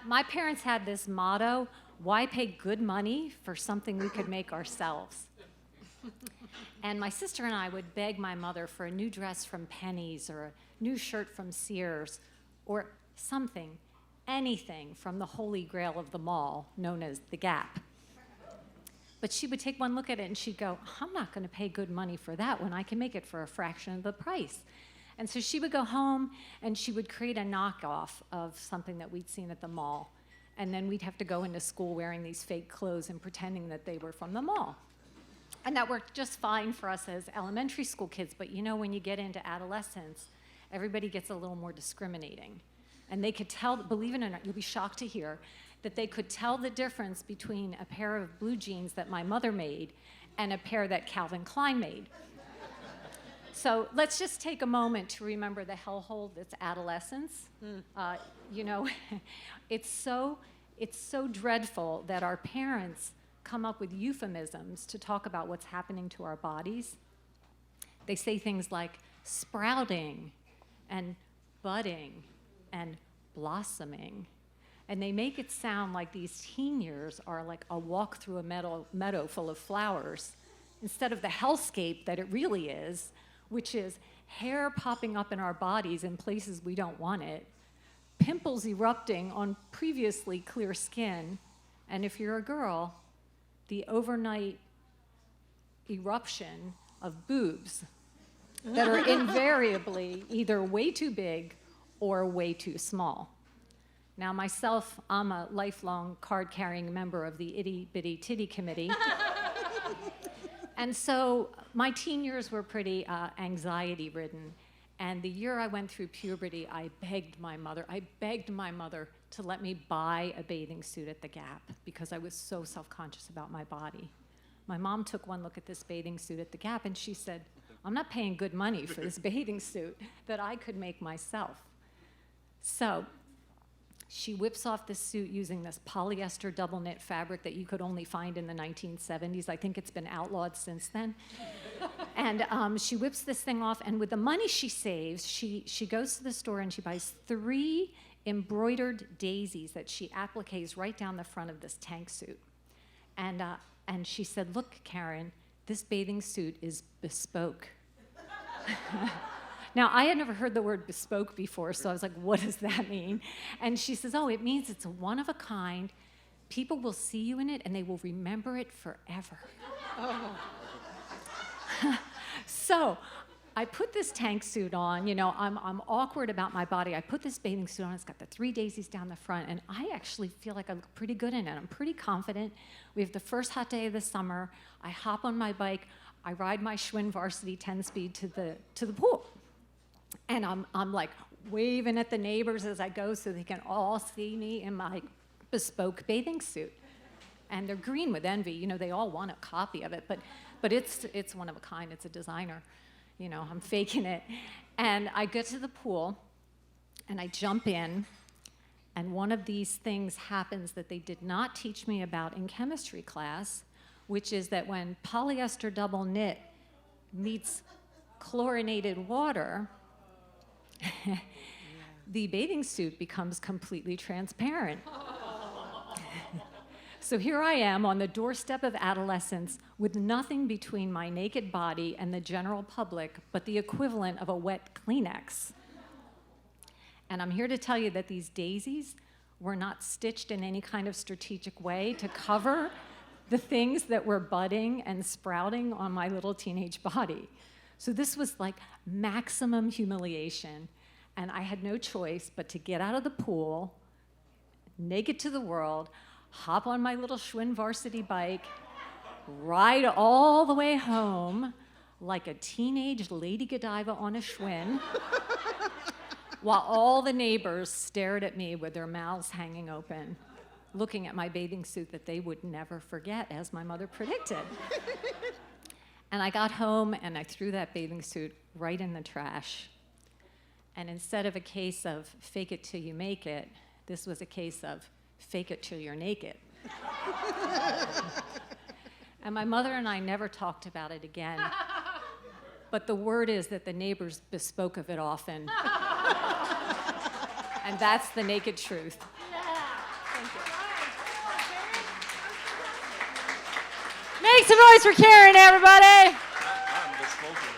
My parents had this motto: why pay good money for something we could make ourselves? And my sister and I would beg my mother for a new dress from Penny's or a new shirt from Sears or something, anything from the holy grail of the mall known as the Gap. But she would take one look at it and she'd go, I'm not going to pay good money for that when I can make it for a fraction of the price. And so she would go home and she would create a knockoff of something that we'd seen at the mall. And then we'd have to go into school wearing these fake clothes and pretending that they were from the mall. And that worked just fine for us as elementary school kids. But you know, when you get into adolescence, everybody gets a little more discriminating. And they could tell, believe it or not, you'll be shocked to hear, that they could tell the difference between a pair of blue jeans that my mother made and a pair that Calvin Klein made. So let's just take a moment to remember the hellhole that's adolescence. You know, it's so dreadful that our parents come up with euphemisms to talk about what's happening to our bodies. They say things like sprouting and budding and blossoming. And they make it sound like these teen years are like a walk through a meadow full of flowers, instead of the hellscape that it really is, which is hair popping up in our bodies in places we don't want it, pimples erupting on previously clear skin, and if you're a girl, the overnight eruption of boobs that are invariably either way too big or way too small. Now, myself, I'm a lifelong card-carrying member of the Itty Bitty Titty Committee. And so my teen years were pretty anxiety-ridden. And the year I went through puberty, I begged my mother to let me buy a bathing suit at the Gap because I was so self-conscious about my body. My mom took one look at this bathing suit at the Gap and she said, I'm not paying good money for this bathing suit that I could make myself. So she whips off this suit using this polyester double knit fabric that you could only find in the 1970s. I think it's been outlawed since then. And she whips this thing off, and with the money she saves, she goes to the store and she buys 3 embroidered daisies that she appliques right down the front of this tank suit. And she said, look, Karen, this bathing suit is bespoke. Now, I had never heard the word bespoke before, so I was like, what does that mean? And she says, oh, it means it's a one of a kind. People will see you in it, and they will remember it forever. Oh. So I put this tank suit on. You know, I'm awkward about my body. I put this bathing suit on. It's got the 3 daisies down the front, and I actually feel like I look pretty good in it. I'm pretty confident. We have the first hot day of the summer. I hop on my bike. I ride my Schwinn Varsity 10-speed to the pool. And I'm like waving at the neighbors as I go so they can all see me in my bespoke bathing suit. And they're green with envy. You know, they all want a copy of it, but it's one of a kind. It's a designer. You know, I'm faking it. And I get to the pool, and I jump in, and one of these things happens that they did not teach me about in chemistry class, which is that when polyester double knit meets chlorinated water, the bathing suit becomes completely transparent. So here I am on the doorstep of adolescence with nothing between my naked body and the general public but the equivalent of a wet Kleenex. And I'm here to tell you that these daisies were not stitched in any kind of strategic way to cover the things that were budding and sprouting on my little teenage body. So this was like maximum humiliation, and I had no choice but to get out of the pool, naked to the world, hop on my little Schwinn Varsity bike, ride all the way home like a teenage Lady Godiva on a Schwinn, while all the neighbors stared at me with their mouths hanging open, looking at my bathing suit that they would never forget, as my mother predicted. And I got home and I threw that bathing suit right in the trash. And instead of a case of fake it till you make it, this was a case of fake it till you're naked. And my mother and I never talked about it again. But the word is that the neighbors bespoke of it often. And that's the naked truth. Yeah. Make some noise for Karen, everybody. I'm the smoker.